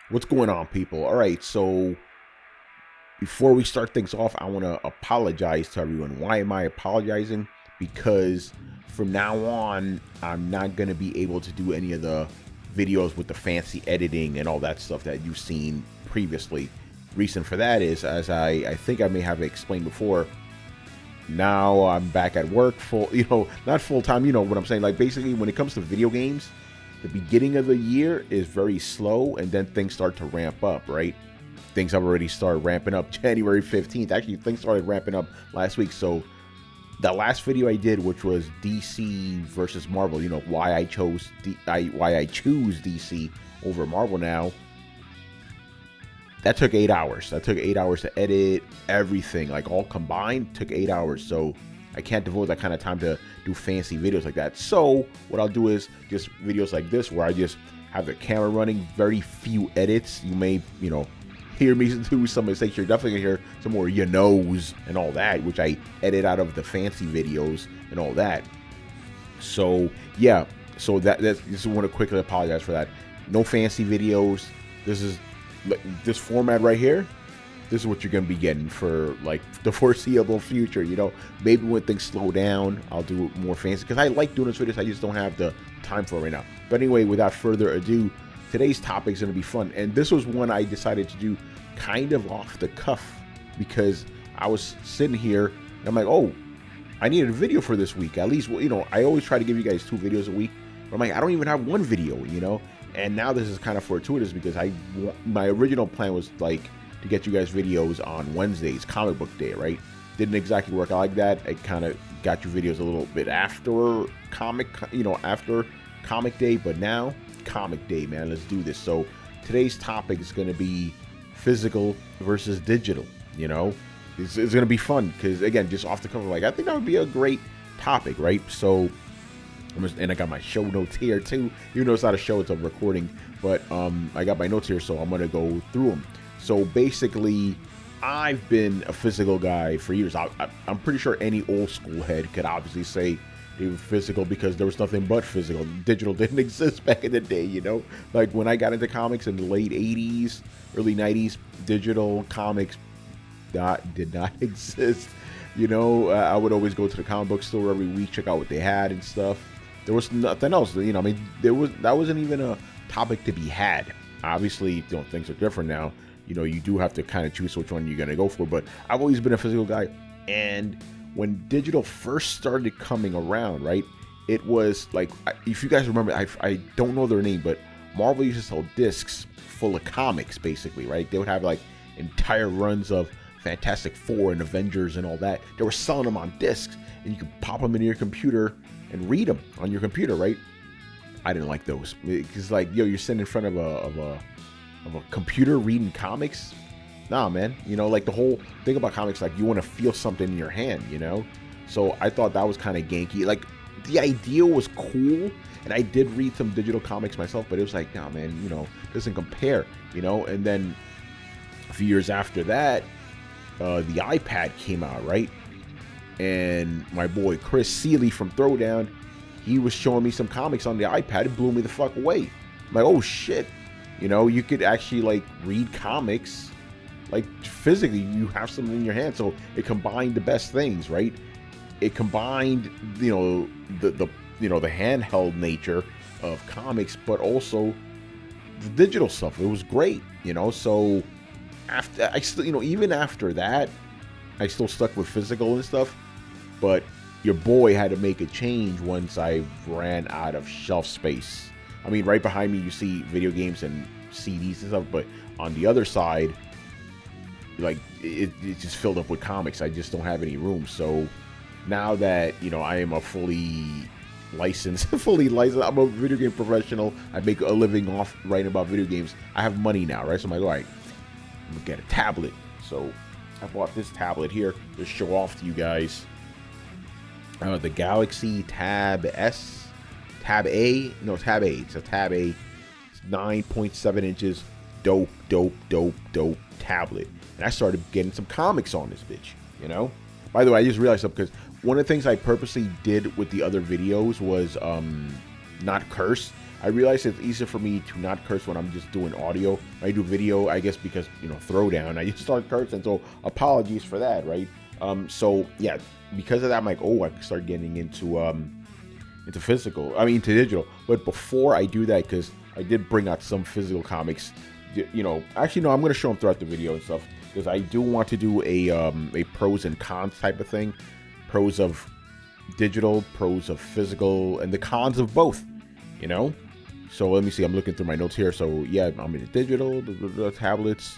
What's going on, people? All right, so before we start things off, I want to apologize to everyone. Why am I apologizing? Because from now on, I'm not going to be able to do any of the videos with the fancy editing and all that stuff that you've seen previously. Reason for that is, as I think I may have explained before, now I'm back at work full, not full time, you know what I'm saying? Like, basically, when it comes to video games, the beginning of the year is very slow, and then things start to ramp up, right? Things have already started ramping up January 15th. Actually, things started ramping up last week. So the last video I did, which was DC versus Marvel, why I choose DC over Marvel now. That took 8 hours. That took 8 hours to edit everything, like all combined, took 8 hours. So I can't devote that kind of time to do fancy videos like that. So what I'll do is just videos like this where I just have the camera running, very few edits. You may, hear me do some mistakes. You're definitely gonna hear some more and all that, which I edit out of the fancy videos and all that. So yeah, so just want to quickly apologize for that. No fancy videos. This format right here. This is what you're gonna be getting for like the foreseeable future. Maybe when things slow down, I'll do more fancy because I like doing this videos. I just don't have the time for it right now. But anyway, without further ado, today's topic is going to be fun, and this was one I decided to do kind of off the cuff because I was sitting here and I'm like, oh, I needed a video for this week. At least, I always try to give you guys 2 videos a week, but I'm like, I don't even have 1 video, and now this is kind of fortuitous because my original plan was like to get you guys videos on Wednesdays, comic book day, right? Didn't exactly work out like that. I kind of got you videos a little bit after after comic day, but now comic day, man. Let's do this. So today's topic is going to be physical versus digital. It's going to be fun because, again, just off the cuff, I think that would be a great topic, right? So, and I got my show notes here too. Even though it's not a show, it's a recording, but I got my notes here, so I'm going to go through them. So basically, I've been a physical guy for years. I'm pretty sure any old school head could obviously say they were physical because there was nothing but physical. Digital didn't exist back in the day, Like when I got into comics in the late 80s, early 90s, digital comics did not exist. I would always go to the comic book store every week, check out what they had and stuff. There was nothing else, that wasn't even a topic to be had. Obviously, things are different now. You do have to kind of choose which one you're going to go for, but I've always been a physical guy. And when digital first started coming around, right, it was like, if you guys remember, I don't know their name, but Marvel used to sell discs full of comics, basically, right? They would have like entire runs of Fantastic Four and Avengers and all that. They were selling them on discs, and you could pop them into your computer and read them on your computer, right? I didn't like those because, like, you're sitting in front of a computer reading comics. Nah, man. Like the whole thing about comics, like you want to feel something in your hand, So I thought that was kind of ganky. Like the idea was cool, and I did read some digital comics myself, but it was like, nah, man, doesn't compare, And then a few years after that, the iPad came out, right? And my boy Chris Seeley from Throwdown, he was showing me some comics on the iPad. It blew me the fuck away. I'm like, oh shit. You could actually like read comics like physically. You have something in your hand, so it combined the best things, right? It combined the handheld nature of comics, but also the digital stuff. It was great, so after I still, even after that, I still stuck with physical and stuff, but your boy had to make a change once I ran out of shelf space. I mean, right behind me, you see video games and CDs and stuff, but on the other side, like, it's just filled up with comics. I just don't have any room. So now that, I am a fully licensed, I'm a video game professional. I make a living off writing about video games. I have money now, right? So I'm like, all right, I'm going to get a tablet. So I bought this tablet here to show off to you guys. The Galaxy Tab S. Tab A. It's a Tab A. It's 9.7 inches. Dope tablet. And I started getting some comics on this bitch, By the way, I just realized something, because one of the things I purposely did with the other videos was not curse. I realize it's easier for me to not curse when I'm just doing audio. When I do video, I guess because, you know, throwdown, I just start cursing. So apologies for that, right? So yeah, because of that, I'm like, oh, I can start getting into physical, I mean, to digital. But before I do that, because I did bring out some physical comics, you know, actually, no, I'm going to show them throughout the video and stuff, because I do want to do a pros and cons type of thing. Pros of digital, pros of physical, and the cons of both, you know? So let me see, I'm looking through my notes here. So yeah, I'm in the digital, the tablets.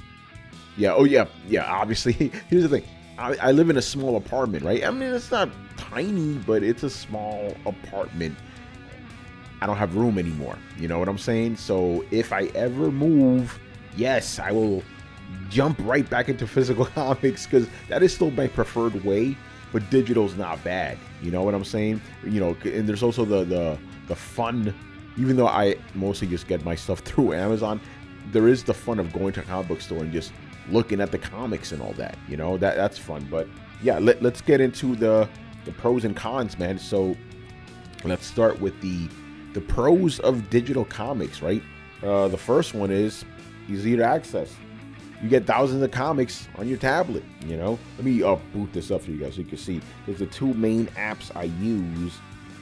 Yeah, oh yeah, obviously. Here's the thing. I live in a small apartment, right? I mean, it's not tiny, but it's a small apartment. I don't have room anymore. You know what I'm saying? So if I ever move, yes, I will jump right back into physical comics, because that is still my preferred way, but digital's not bad. You know what I'm saying? You know, and there's also the fun, even though I mostly just get my stuff through Amazon, there is the fun of going to a comic book store and just looking at the comics and all that, you know, that's fun. But yeah, let's get into the pros and cons, man. So let's start with the pros of digital comics, right? The first one is easy to access. You get thousands of comics on your tablet, you know. Let me boot this up for you guys so you can see. Because the two main apps I use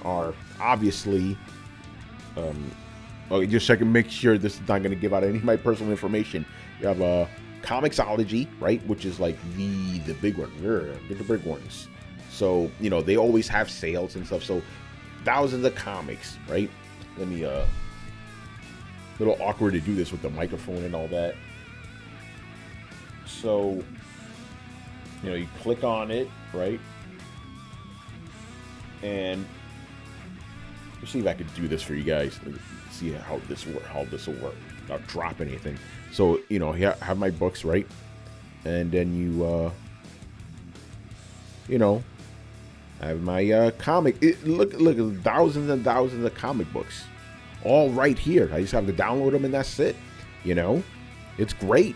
are obviously okay, just checking, make sure this is not going to give out any of my personal information. You have Comixology, right, which is like the big one, the big ones. So, you know, they always have sales and stuff. So thousands of comics, right? Let me a little awkward to do this with the microphone and all that. So, you know, you click on it, right? And let's see if I could do this for you guys. See how this will work without dropping anything. So, you know, here I have my books, right? And then you know, I have my comic. Look, thousands and thousands of comic books, all right here. I just have to download them and that's it. You know, it's great.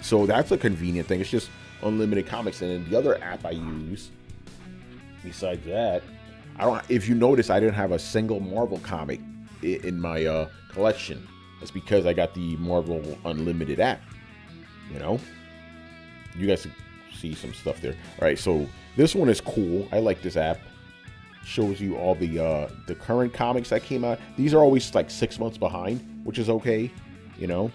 So that's a convenient thing. It's just unlimited comics. And then the other app I use, besides that, if you notice, I didn't have a single Marvel comic in my collection. That's because I got the Marvel Unlimited app. You know, you guys see some stuff there. All right, so this one is cool. I like this app. Shows you all the current comics that came out. These are always like 6 months behind, which is okay. You know.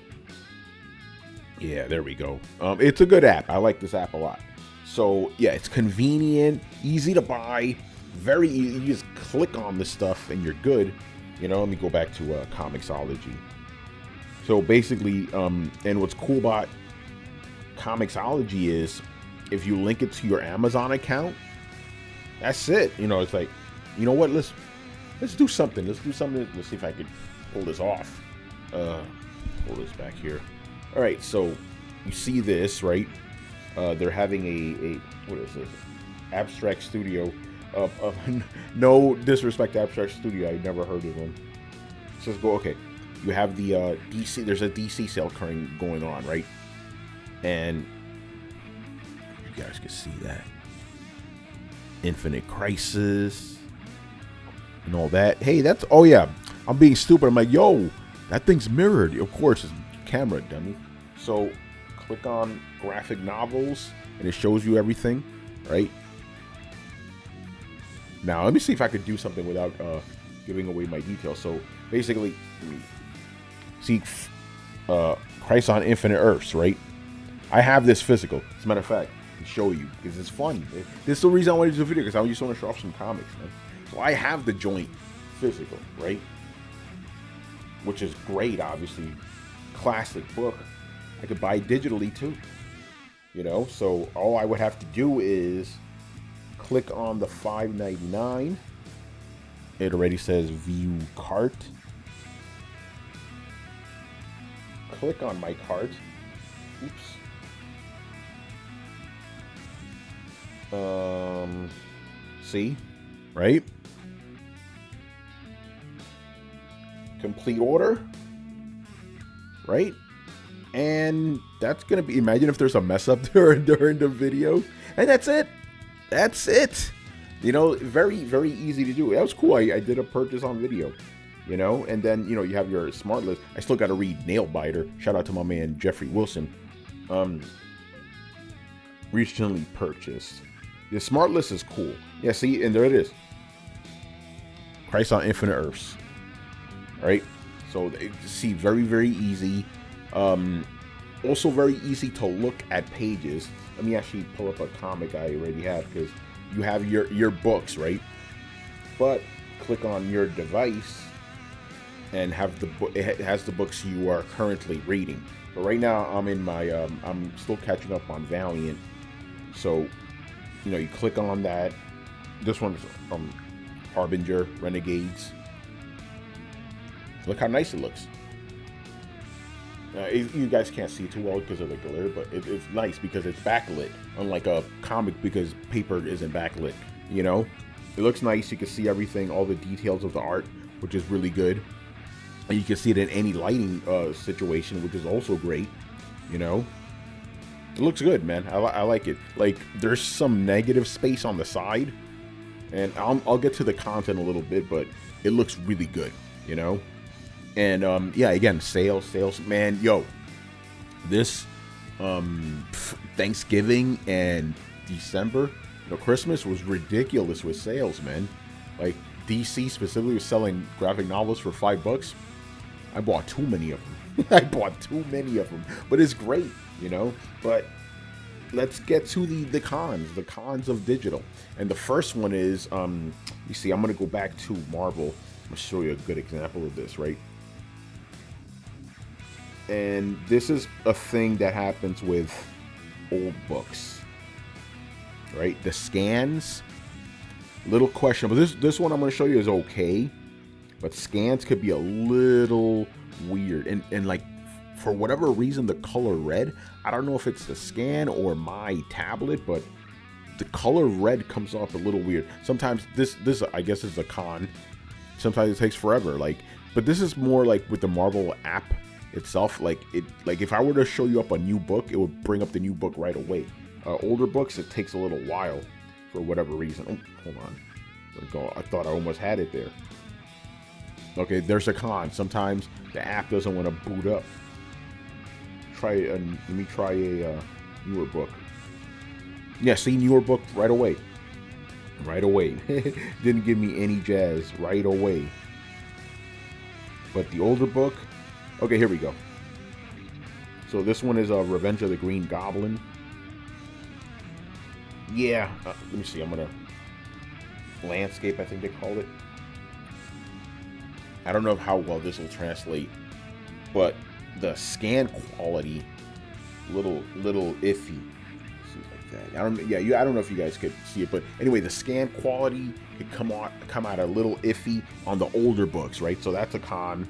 Yeah, there we go. It's a good app. I like this app a lot. So yeah, it's convenient, easy to buy, very easy. You just click on this stuff and you're good. You know, let me go back to Comixology. So basically, and what's cool about Comixology is if you link it to your Amazon account, that's it. You know, it's like, you know what? Let's do something. Let's do something. Let's see if I could pull this off. Pull this back here. All right, so you see this, right? They're having a what is it? Abstract Studio. No disrespect to Abstract Studio, I never heard of them. So let's go. Okay, you have the DC. There's a DC sale going on, right? And you guys can see that Infinite Crisis and all that. Hey, that's yeah. I'm being stupid. I'm like, yo, that thing's mirrored. Of course, it's camera, dummy. So click on graphic novels and it shows you everything, right? Now let me see if I could do something without giving away my details. So basically, see Christ on Infinite Earths, right? I have this physical. As a matter of fact, I can show you because it's fun. This is the reason I wanted to do the video, because I just want to show off some comics, man. So I have the joint physical, right? Which is great, obviously. Classic book. I could buy digitally too, you know. So all I would have to do is click on the $5.99. It already says view cart. Click on my cart. Oops. See, right? Complete order. Right? And that's gonna be, imagine if there's a mess up during the video, and that's it. You know, very, very easy to do. That was cool. I did a purchase on video. you know. And then, you know, you have your smart list. I still got to read Nail Biter. Shout out to my man Jeffrey Wilson. Recently purchased. The smart list is cool. Yeah, see, and there it is. Christ on Infinite Earths. Right? So see, very, very easy. Also very easy to look at pages. Let me actually pull up a comic I already have, because you have your books, right? But click on your device and have the book. It has the books you are currently reading. But right now I'm in my I'm still catching up on Valiant. So, you know, you click on that. This one's from Harbinger Renegades. Look how nice it looks. You guys can't see too well because of the glare, but it's nice because it's backlit, unlike a comic because paper isn't backlit, you know? It looks nice. You can see everything, all the details of the art, which is really good. And you can see it in any lighting situation, which is also great, you know? It looks good, man. I like it. Like, there's some negative space on the side, and I'll get to the content a little bit, but it looks really good, you know? And yeah, again, sales, man. Yo, this Thanksgiving and December, you know, Christmas was ridiculous with sales, man. Like, DC specifically was selling graphic novels for $5. I bought too many of them. I bought too many of them, but it's great, you know. But let's get to the cons of digital. And the first one is, you see, I'm gonna go back to Marvel. I'm gonna show you a good example of this, right? And this is a thing that happens with old books, right? The scans, little questionable. This one I'm going to show you is okay, but scans could be a little weird. And like, for whatever reason, the color red, I don't know if it's the scan or my tablet, but the color red comes off a little weird. Sometimes this I guess is a con. Sometimes it takes forever. Like, but this is more like with the Marvel app itself. Like if I were to show you up a new book, it would bring up the new book right away. Older books, it takes a little while for whatever reason. Oh, hold on. I thought I almost had it there. Okay, there's a con. Sometimes the app doesn't want to boot up. Let me try a newer book. Yeah, see, newer book right away. Right away. Didn't give me any jazz right away. But the older book, okay, here we go. So this one is Revenge of the Green Goblin. Yeah, let me see. I'm gonna landscape, I think they called it. I don't know how well this will translate, but the scan quality, little iffy. Like that. I don't know if you guys could see it, but anyway, the scan quality could come out a little iffy on the older books, right? So that's a con.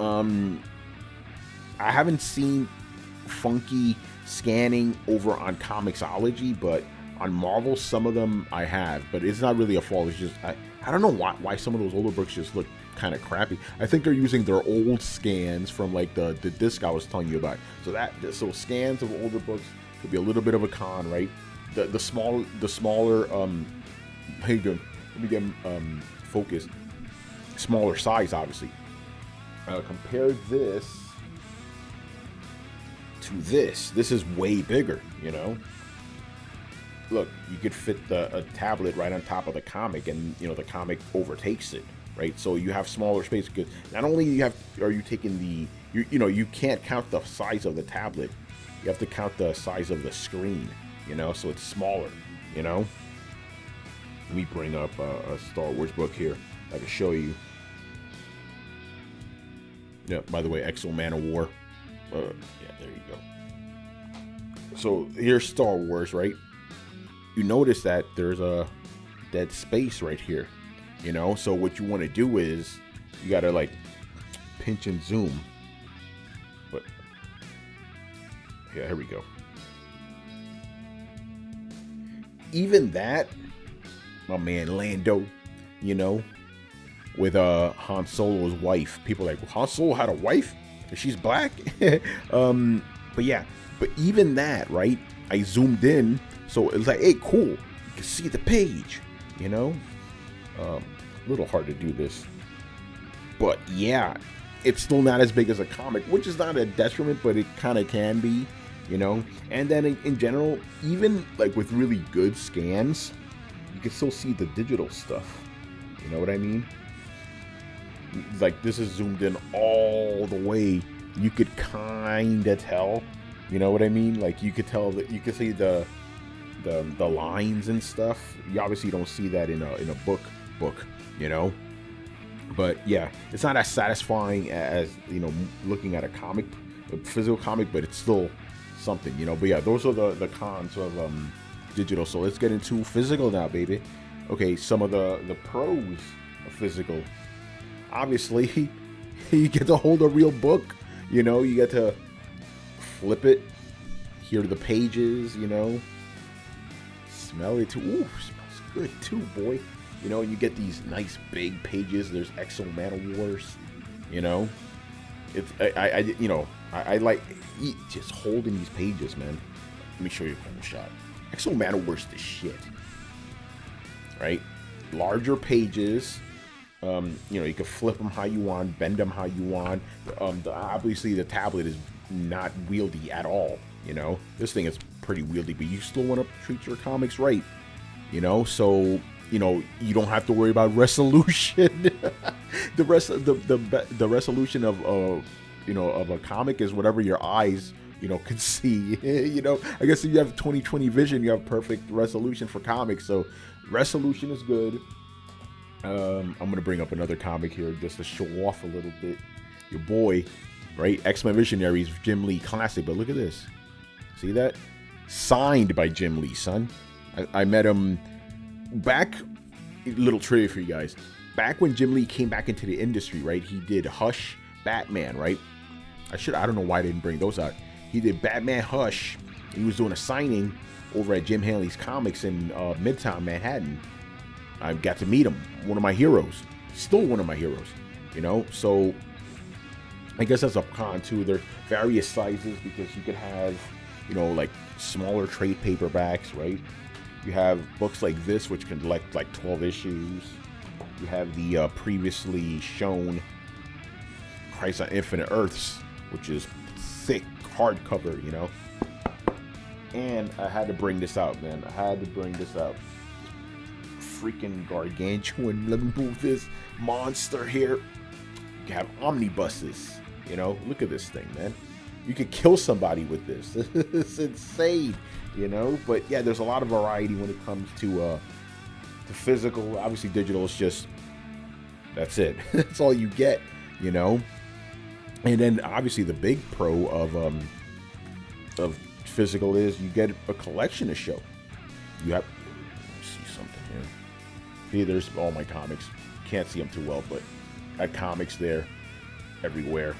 I haven't seen funky scanning over on Comixology, but on Marvel, some of them I have, but it's not really a fault. It's just, I don't know why some of those older books just look kind of crappy. I think they're using their old scans from like the disc I was telling you about. So scans of older books could be a little bit of a con, right? The smaller how you doing? Let me get focused. Smaller size, obviously. Compare this to this. This is way bigger, you know. Look, you could fit a tablet right on top of the comic, and you know the comic overtakes it, right? So you have smaller space because not only are you taking you can't count the size of the tablet, you have to count the size of the screen, you know, so it's smaller, you know. Let me bring up a Star Wars book here I can show you. Yeah, by the way, Exo Man of War. Yeah, there you go. So here's Star Wars, right? You notice that there's a dead space right here, you know? So what you want to do is you got to like pinch and zoom. But yeah, here we go. Even that, my man Lando, you know, with Han Solo's wife. People are like, well, Han Solo had a wife? She's black? But yeah, but even that, right? I zoomed in, so it's like, hey, cool. You can see the page, you know? A little hard to do this. But yeah, it's still not as big as a comic, which is not a detriment, but it kind of can be, you know. And then in general, even like with really good scans, you can still see the digital stuff. You know what I mean? Like this is zoomed in all the way. You could kind of tell. You know what I mean? Like you could tell that you could see the lines and stuff. You obviously don't see that in a book, you know. But yeah, it's not as satisfying as, you know, looking at a physical comic, but it's still something, you know. But yeah, those are the cons of digital. So let's get into physical now, baby. Okay, some of the pros of physical. Obviously, you get to hold a real book, you know. You get to flip it, hear the pages, you know, smell it too. Ooh, smells good too, boy. You know, and you get these nice big pages. There's Exo Manowars, you know. It's I like just holding these pages, man. Let me show you a cool shot. Exo Manowars the shit, right? Larger pages. You know, you can flip them how you want, bend them how you want. Obviously, the tablet is not wieldy at all. You know, this thing is pretty wieldy, but you still want to treat your comics right. You know, so you know you don't have to worry about resolution. The resolution of you know, of a comic is whatever your eyes, you know, can see. You know, I guess if you have 20/20 vision, you have perfect resolution for comics. So resolution is good. I'm gonna bring up another comic here just to show off a little bit. Your boy, right? X-Men Visionaries, Jim Lee classic. But look at this. See that? Signed by Jim Lee, son. I met him back. Little trivia for you guys. Back when Jim Lee came back into the industry, right? He did Hush, Batman, right? I don't know why I didn't bring those out. He did Batman Hush. He was doing a signing over at Jim Hanley's Comics in Midtown Manhattan. I got to meet him. One of my heroes. Still one of my heroes. You know? So, I guess that's a con too. There are various sizes because you could have, you know, like smaller trade paperbacks, right? You have books like this, which can collect like 12 issues. You have the previously shown Crisis on Infinite Earths, which is thick hardcover, you know? And I had to bring this out, man. I had to bring this out. Freaking gargantuan. Let me move this monster here. You have omnibuses, you know? Look at this thing, man. You could kill somebody with this. It's insane, you know? But yeah, there's a lot of variety when it comes to physical. Obviously, digital is just, that's it. That's all you get, you know? And then obviously the big pro of physical is you get a collection to show. You have, see something here. See, there's all my comics. Can't see them too well, but I got comics there everywhere.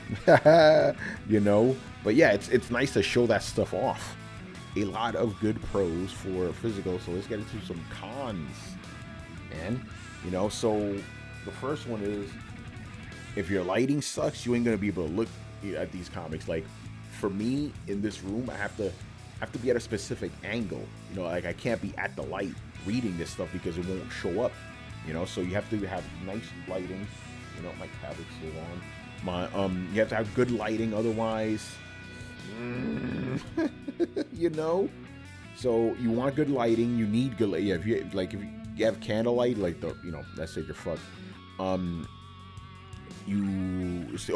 You know? But yeah, it's nice to show that stuff off. A lot of good pros for physical, so let's get into some cons, man. You know, so the first one is, if your lighting sucks, you ain't gonna be able to look at these comics. Like for me in this room, I have to be at a specific angle. You know, like I can't be at the light reading this stuff because it won't show up. You know, so you have to have nice lighting. You know, my tablet's still on. You have to have good lighting, otherwise, you know. So you want good lighting. You need good. Yeah, if you have candlelight, like the, you know, let's say you're fucked. Oh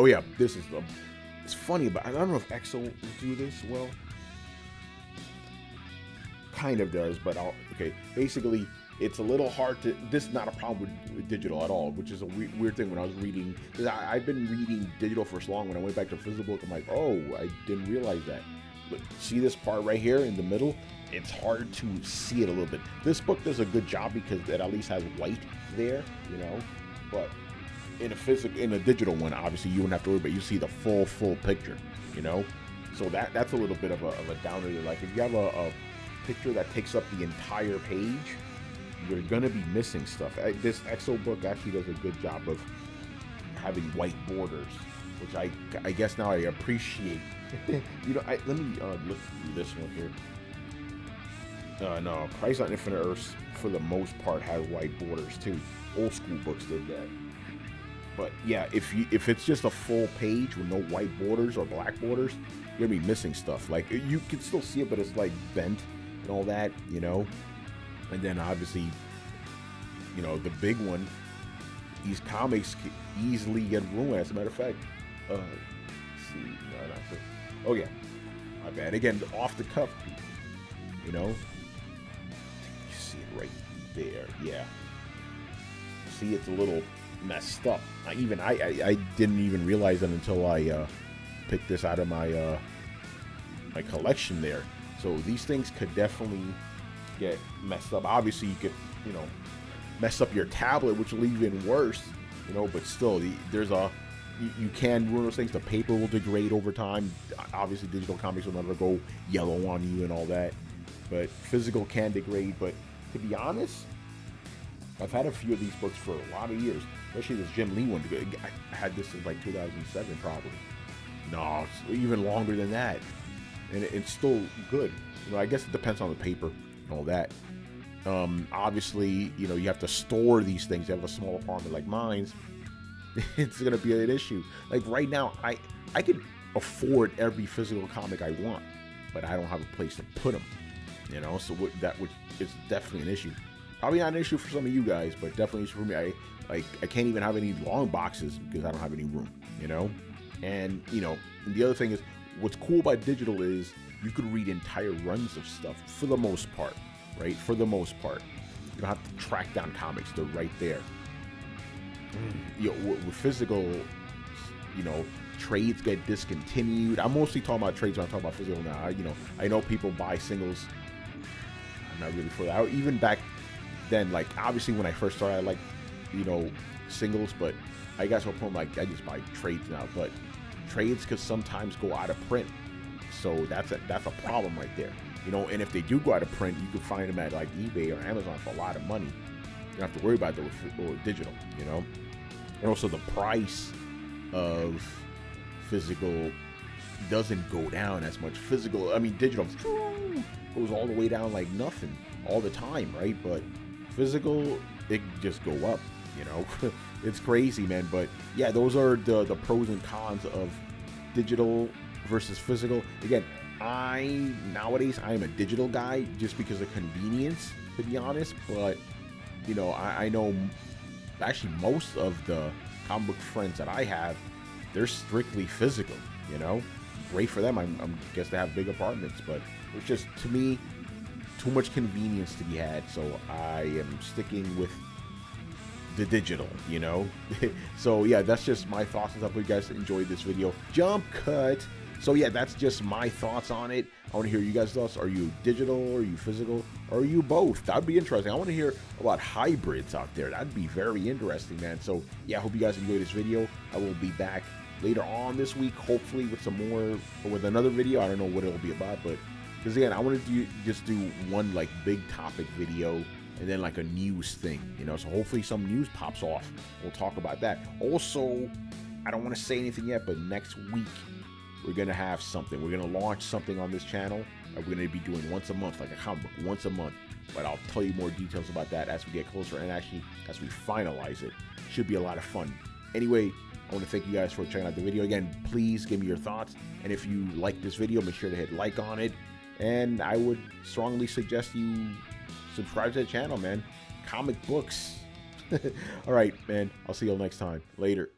yeah, this is it's funny, but I don't know if Exo will do this well. Kind of does, but okay. Basically, it's a little hard to. This is not a problem with digital at all, which is a weird thing. When I was reading, because I've been reading digital for so long. When I went back to physical book, I'm like, oh, I didn't realize that. But see this part right here in the middle? It's hard to see it a little bit. This book does a good job because it at least has white there, you know. But in a digital one, obviously you wouldn't have to worry, but you see the full picture, you know. So that's a little bit of a downer. Like if you have a picture that takes up the entire page, you're gonna be missing stuff. This Exo book actually does a good job of having white borders, which I guess now I appreciate. You know, let me look through this one here. No, Crisis on Infinite Earths for the most part has white borders too. Old school books did that. But yeah, if it's just a full page with no white borders or black borders, you're gonna be missing stuff. Like you can still see it, but it's like bent and all that, you know. And then obviously, you know, the big one, these comics can easily get ruined. As a matter of fact, let's see, no, not this. Oh yeah, my bad. Again, off the cuff, you know. You see it right there, yeah. See, it's a little messed up. I didn't even realize that until I picked this out of my my collection there. So these things could definitely get messed up. Obviously, you could, you know, mess up your tablet, which will even worse, you know. But still, there's a you can ruin those things. The paper will degrade over time. Obviously, digital comics will never go yellow on you and all that, but physical can degrade. But to be honest, I've had a few of these books for a lot of years, especially this Jim Lee one. I had this in like 2007 probably. No, it's even longer than that, and it's still good. You know, I guess it depends on the paper and all that. Obviously, you know, you have to store these things. You have a small apartment like mine's. It's gonna be an issue. Like right now, I could afford every physical comic I want, but I don't have a place to put them. You know, so that is definitely an issue. Probably not an issue for some of you guys, but definitely an issue for me. I can't even have any long boxes because I don't have any room, you know? And, you know, and the other thing is, what's cool about digital is you could read entire runs of stuff for the most part, right? For the most part. You don't have to track down comics. They're right there. You know, with physical, you know, trades get discontinued. I'm mostly talking about trades when I'm talking about physical now. I know people buy singles. I'm not really for that. Even back then, like, obviously when I first started, I liked, you know, singles, but I guess I'll put like I just buy trades now. But trades could sometimes go out of print, so that's a problem right there, you know. And if they do go out of print, you can find them at like eBay or Amazon for a lot of money. You don't have to worry about that with digital, you know. And also the price of physical doesn't go down as much. Physical, I mean, digital goes all the way down like nothing all the time, right? But physical, it just go up, you know. It's crazy, man. But yeah, those are the pros and cons of digital versus physical. Again, nowadays I am a digital guy just because of convenience, to be honest. But you know, I know actually most of the comic book friends that I have, they're strictly physical, you know. Great for them. I'm guess they have big apartments, but it's just, to me, too much convenience to be had. So I am sticking with the digital, you know. So yeah, that's just my thoughts and stuff. Hope you guys enjoyed this video. Jump cut. So yeah, that's just my thoughts on it. I want to hear you guys' thoughts. Are you digital? Are you physical? Or are you both? That'd be interesting. I want to hear about hybrids out there. That'd be very interesting, man. So yeah, I hope you guys enjoyed this video. I will be back later on this week, hopefully with some more, or with another video. I don't know what it'll be about, but because again, I want to just do one like big topic video and then like a news thing, you know. So hopefully some news pops off. We'll talk about that. Also, I don't want to say anything yet, but next week we're gonna have something. We're gonna launch something on this channel that we're gonna be doing once a month, like a comic book once a month. But I'll tell you more details about that as we get closer, and actually as we finalize it. Should be a lot of fun. Anyway, I want to thank you guys for checking out the video. Again, please give me your thoughts, and if you like this video, make sure to hit like on it. And I would strongly suggest you subscribe to the channel, man. Comic books. All right, man. I'll see you all next time. Later.